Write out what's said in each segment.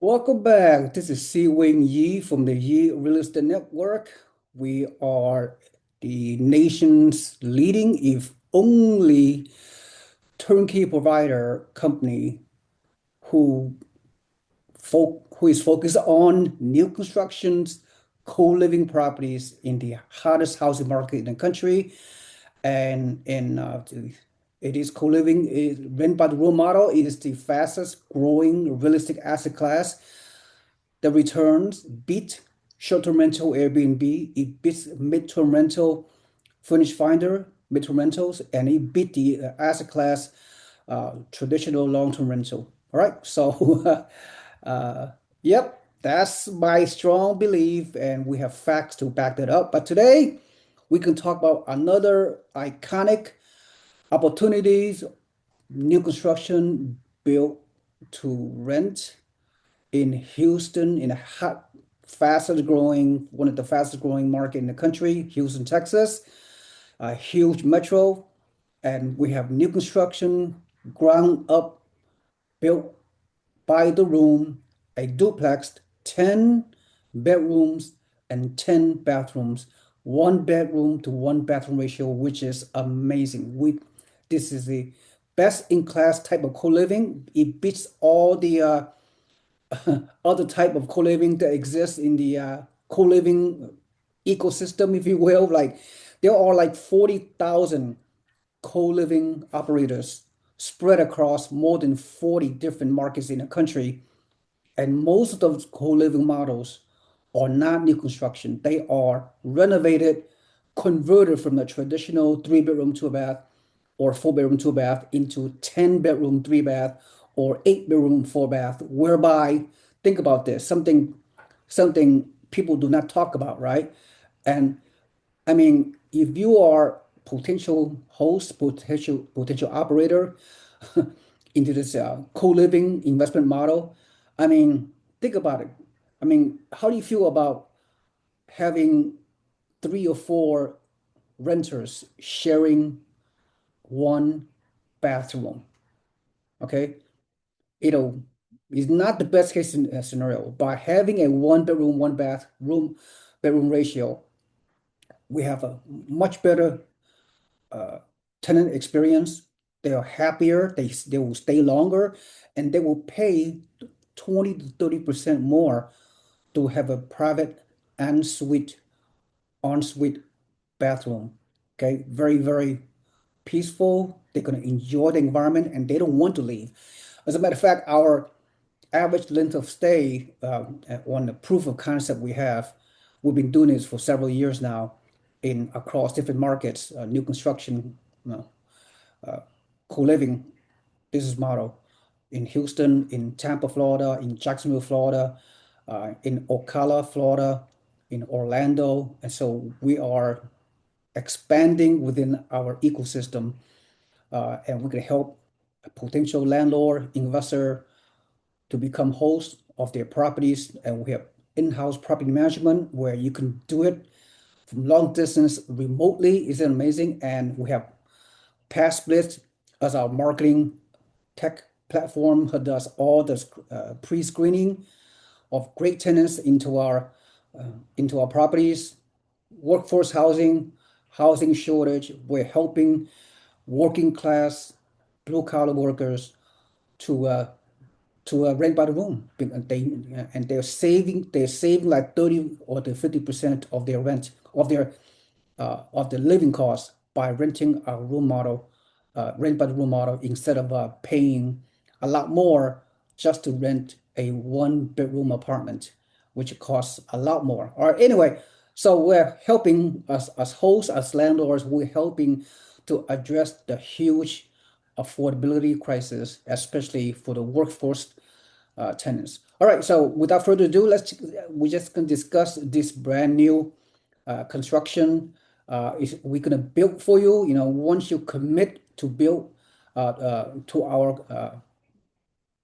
Welcome back. This is SeeWing Yee from the Yee Real Estate Network. We are the nation's leading, if only, turnkey provider company who who is focused on new constructions, co-living properties in the hottest housing market in the country. And it is co-living, is rent by the room model. It is the fastest growing real estate asset class. The returns beat short-term rental Airbnb, it beats mid-term rental Furnish Finder, mid-term rentals, and it beat the asset class traditional long-term rental. All right, so yep, that's my strong belief, and we have facts to back that up. But today we can talk about another iconic opportunities, new construction built to rent in Houston, in a hot, fastest growing, one of the fastest growing market in the country, Houston, Texas, a huge metro, and we have new construction, ground up, built by the room, a duplex, 10 bedrooms and 10 bathrooms, one bedroom to one bathroom ratio, which is amazing. This is the best in class type of co-living. It beats all the other type of co-living that exists in the co-living ecosystem, if you will. Like there are like 40,000 co-living operators spread across more than 40 different markets in the country. And most of those co-living models are not new construction. They are renovated, converted from the traditional three-bedroom, two-bath, or four-bedroom, two-bath into 10-bedroom, three-bath, or eight-bedroom, four-bath, whereby, think about this, something people do not talk about, right? And I mean, if you are potential host, potential operator into this co-living investment model, I mean, think about it. I mean, how do you feel about having three or four renters sharing one bathroom? Okay, you know, it's not the best case scenario. By having a one bedroom, one bedroom ratio, we have a much better uh, tenant experience. They are happier, they will stay longer, and they will pay 20 to 30% more to have a private ensuite, ensuite bathroom. Okay, very peaceful. They're going to enjoy the environment and they don't want to leave. As a matter of fact, our average length of stay on the proof of concept we have, we've been doing this for several years now in across different markets, new construction, you know, uh, co-living business model in Houston, in Tampa, Florida, in Jacksonville, Florida, in Ocala, Florida, in Orlando. And so we are expanding within our ecosystem, and we can help a potential landlord, investor to become host of their properties. And we have in-house property management where you can do it from long distance remotely. Isn't it amazing? And we have Pass Split as our marketing tech platform who does all the pre-screening of great tenants into our properties, workforce housing, housing shortage. We're helping working class blue collar workers to rent by the room. And they're saving like 30 or to 50% of their rent of the living costs by renting a room model, rent by the room model instead of paying a lot more just to rent a one bedroom apartment, which costs a lot more. All right, anyway, so we're helping us as hosts, as landlords, we're helping to address the huge affordability crisis, especially for the workforce tenants. All right, so without further ado, we just can discuss this brand new construction is we're gonna build for you. You know, once you commit to build to our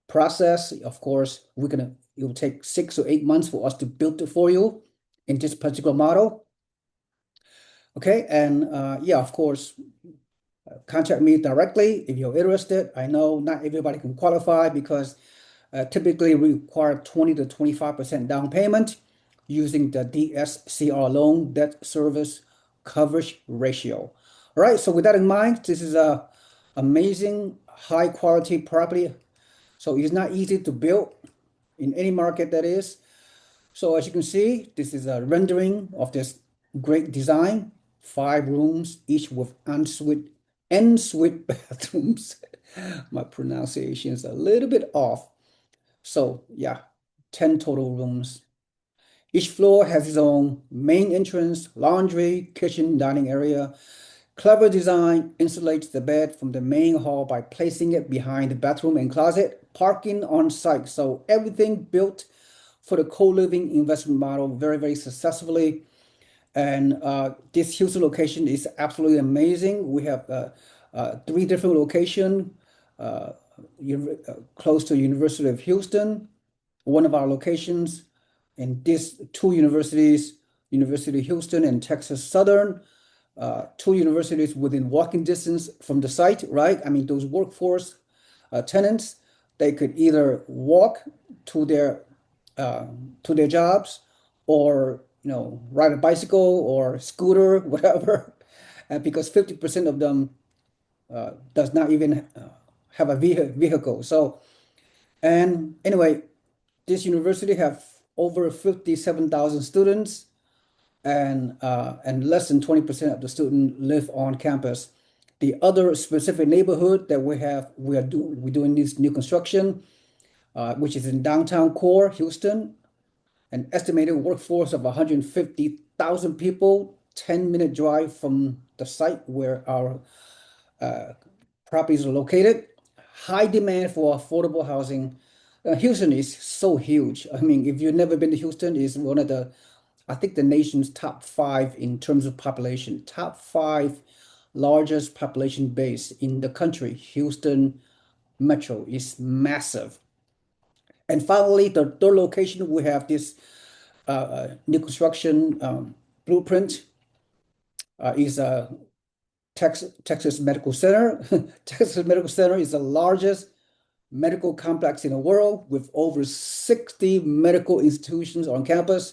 process, of course, it will take 6 or 8 months for us to build it for you in this particular model. Okay, and yeah, of course, contact me directly if you're interested. I know not everybody can qualify because typically require 20 to 25% down payment using the DSCR loan, debt service coverage ratio. All right, so with that in mind, this is a amazing high quality property. So it's not easy to build in any market that is. So as you can see, this is a rendering of this great design. 5 rooms, each with ensuite bathrooms. My pronunciation is a little bit off. So yeah, 10 total rooms. Each floor has its own main entrance, laundry, kitchen, dining area. Clever design insulates the bed from the main hall by placing it behind the bathroom and closet. Parking on site. So everything built for the co-living investment model very, very successfully. And this Houston location is absolutely amazing. We have 3 different locations uh, close to University of Houston, one of our locations, and these 2 universities, University of Houston and Texas Southern, 2 universities within walking distance from the site, right? I mean, those workforce tenants, they could either walk to their uh, to their jobs, or ride a bicycle or scooter, whatever, because 50% of them does not even have a vehicle. So, and anyway, this university have over 57,000 students, and less than 20% of the students live on campus. The other specific neighborhood that we're doing this new construction, which is in downtown core Houston, an estimated workforce of 150,000 people, 10-minute drive from the site where our uh, properties are located. High demand for affordable housing. Houston is so huge. I mean, if you've never been to Houston, it's one of the, I think, the nation's top 5 in terms of population. Top 5 largest population base in the country. Houston Metro is massive. And finally, the third location, we have this new construction blueprint is Texas Medical Center. Texas Medical Center is the largest medical complex in the world with over 60 medical institutions on campus,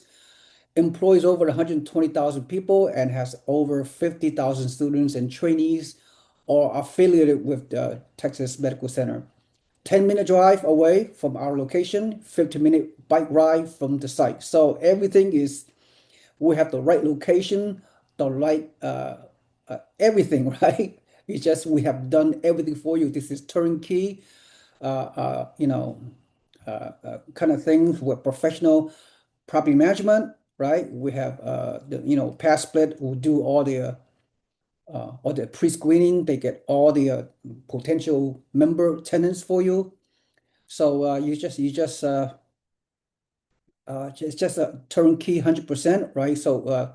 employs over 120,000 people, and has over 50,000 students and trainees are affiliated with the Texas Medical Center. 10-minute drive away from our location, 15-minute bike ride from the site. So everything is, we have the right location, the right everything, right? It's just we have done everything for you. This is turnkey, uh, uh, you know, kind of things with professional property management, right? We have the past split will do all the pre-screening. They get all the potential member tenants for you. So it's just a turnkey 100%, right? So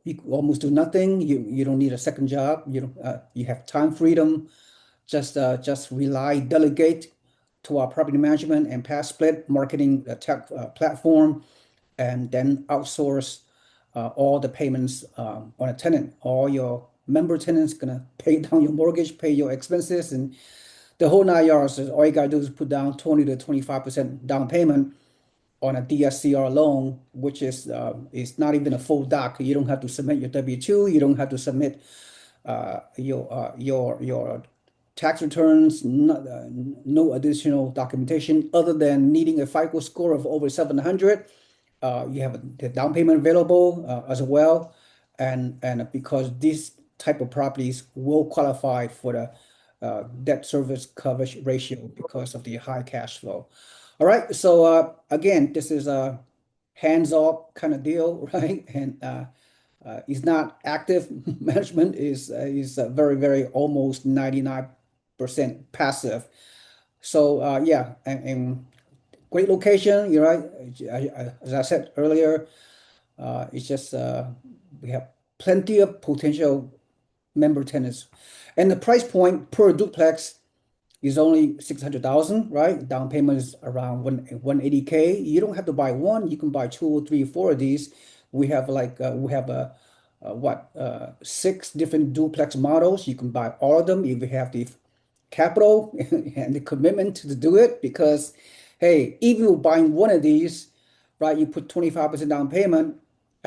you almost do nothing. You don't need a second job. You have time freedom. Just rely, delegate to our property management and past split marketing tech platform, and then outsource all the payments on a tenant. All your member tenants gonna pay down your mortgage, pay your expenses, and the whole 9 yards. All you gotta do is put down 20 to 25% down payment on a DSCR loan, which is not even a full doc. You don't have to submit your W-2. You don't have to submit your tax returns. No additional documentation other than needing a FICO score of over 700. You have the down payment available as well, and because these type of properties will qualify for the debt service coverage ratio because of the high cash flow. All right, so again, this is a hands-off kind of deal, right? And it's not active management, is very, very almost 99% passive. So yeah, and great location, you're right. As I said earlier, it's just we have plenty of potential member tenants, and the price point per duplex is only 600,000, right? Down payment is around 180K. You don't have to buy one. You can buy 2 or 3 or 4 of these. We have we have what 6 different duplex models. You can buy all of them if you have the capital and the commitment to do it, because hey, even if buying one of these, right, you put 25% down payment.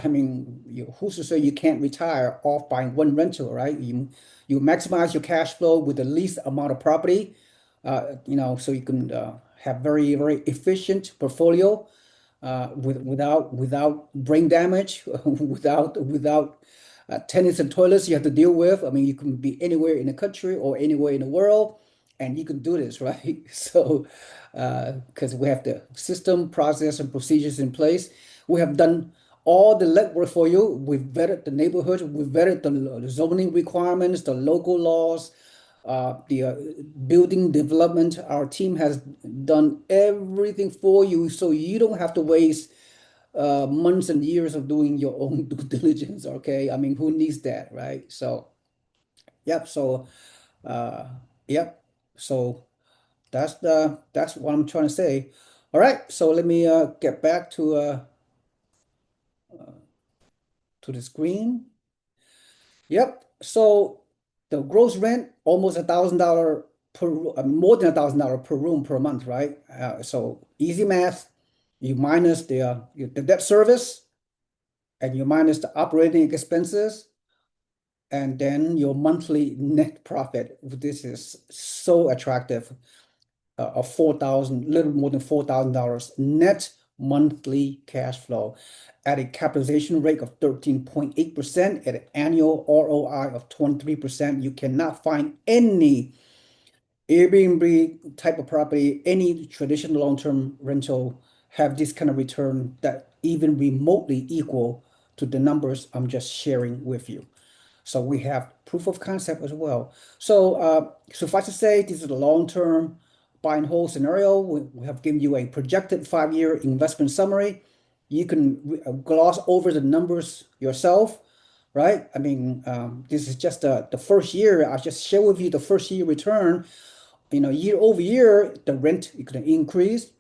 I mean, who's to say you can't retire off buying one rental, right? You maximize your cash flow with the least amount of property, so you can have very, very efficient portfolio without brain damage, without tenants and toilets you have to deal with. I mean, you can be anywhere in the country or anywhere in the world, and you can do this, right? So, because we have the system, process, and procedures in place, we have done all the legwork for you. We've vetted the neighborhood, we've vetted the zoning requirements, the local laws, the building development. Our team has done everything for you, so you don't have to waste months and years of doing your own due diligence. Okay, I mean, who needs that, right? So, yep. So, uh, yep. So that's what I'm trying to say. All right. So let me get back to the screen. Yep. So the gross rent almost $1,000 per, more than $1,000 per room per month, right? So easy math. You minus the debt service, and you minus the operating expenses, and then your monthly net profit. This is so attractive. Of 4,000, little more than $4,000 net monthly cash flow at a capitalization rate of 13.8%, at an annual ROI of 23%. You cannot find any Airbnb type of property, any traditional long-term rental have this kind of return that even remotely equal to the numbers I'm just sharing with you. So we have proof of concept as well. So suffice to say, this is a long-term buy and hold scenario. We have given you a projected 5-year investment summary. You can gloss over the numbers yourself, right? I mean, this is just the first year. I just share with you the first year return. Year over year, the rent is going to increase,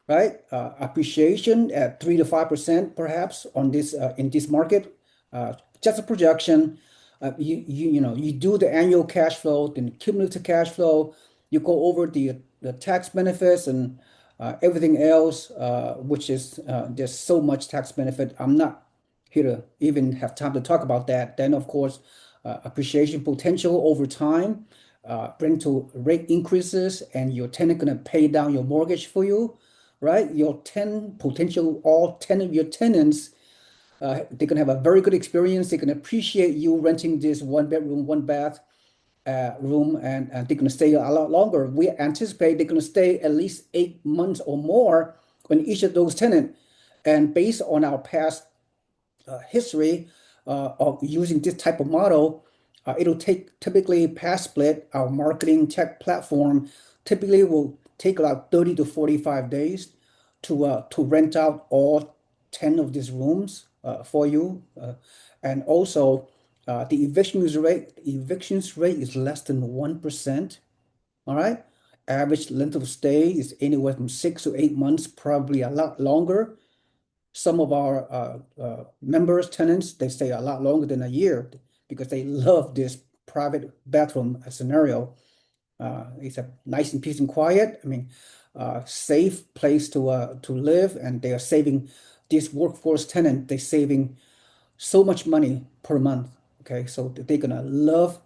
right? Appreciation at 3 to 5% perhaps on this in this market. Just a projection. You do the annual cash flow, then cumulative cash flow. You go over the tax benefits and everything else, which is there's so much tax benefit. I'm not here to even have time to talk about that. Then, of course, appreciation potential over time, rental rate increases, and your tenant gonna pay down your mortgage for you, right? All 10 of your tenants, they can have a very good experience. They can appreciate you renting this one bedroom, one bath room, and they're going to stay a lot longer. We anticipate they're going to stay at least 8 months or more on each of those tenants. And based on our past history of using this type of model, it'll take typically past split, our marketing tech platform typically will take about 30 to 45 days to rent out all 10 of these rooms for you. And also the evictions rate is less than 1%. All right. Average length of stay is anywhere from 6 to 8 months, probably a lot longer. Some of our members, tenants, they stay a lot longer than a year because they love this private bathroom scenario. It's a nice and peace and quiet. I mean, safe place to live, and they are saving this workforce tenant. They're saving so much money per month. Okay, so they're gonna love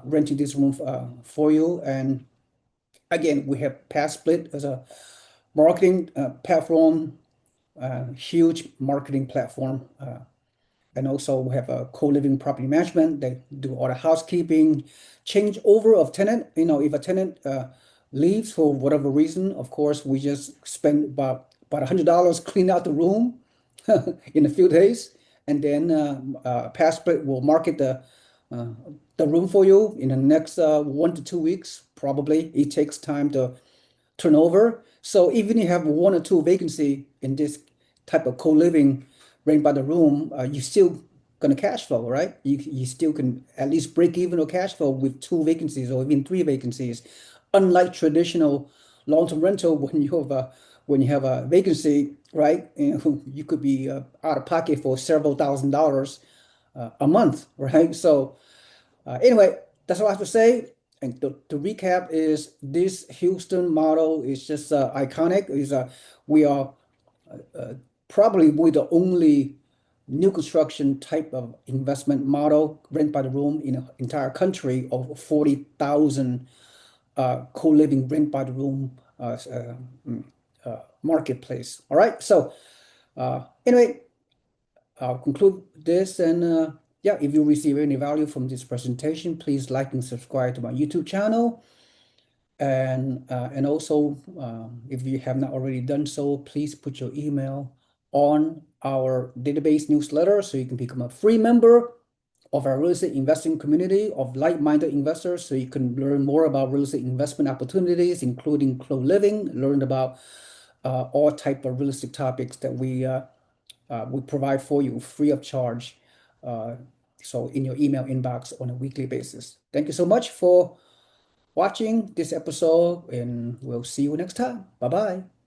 renting this room for you. And again, we have Pass Split as a marketing platform, huge marketing platform. And also we have a co-living property management. They do all the housekeeping, change over of tenant. If a tenant leaves for whatever reason, of course, we just spend about $100 clean out the room in a few days, and then Passport will market uh, the room for you in the next 1 to 2 weeks. Probably it takes time to turnover. So even if you have one or two vacancy in this type of co-living rent by the room, you still gonna cash flow, right? You still can at least break even or cash flow with two vacancies or even three vacancies. Unlike traditional long-term rental, when you have a vacancy, right? You could be out of pocket for several $1,000s a month, right? So anyway, that's all I have to say. And to recap is this Houston model is just iconic. We are uh, probably we're the only new construction type of investment model, rent by the room in the entire country of 40,000 co-living rent by the room marketplace. All right. So anyway, I'll conclude this and yeah, if you receive any value from this presentation, please like and subscribe to my YouTube channel. And also, if you have not already done so, please put your email on our database newsletter so you can become a free member of our real estate investing community of like-minded investors so you can learn more about real estate investment opportunities, including co-living, learn about all type of real estate topics that we provide for you free of charge. So in your email inbox on a weekly basis. Thank you so much for watching this episode, and we'll see you next time. Bye bye.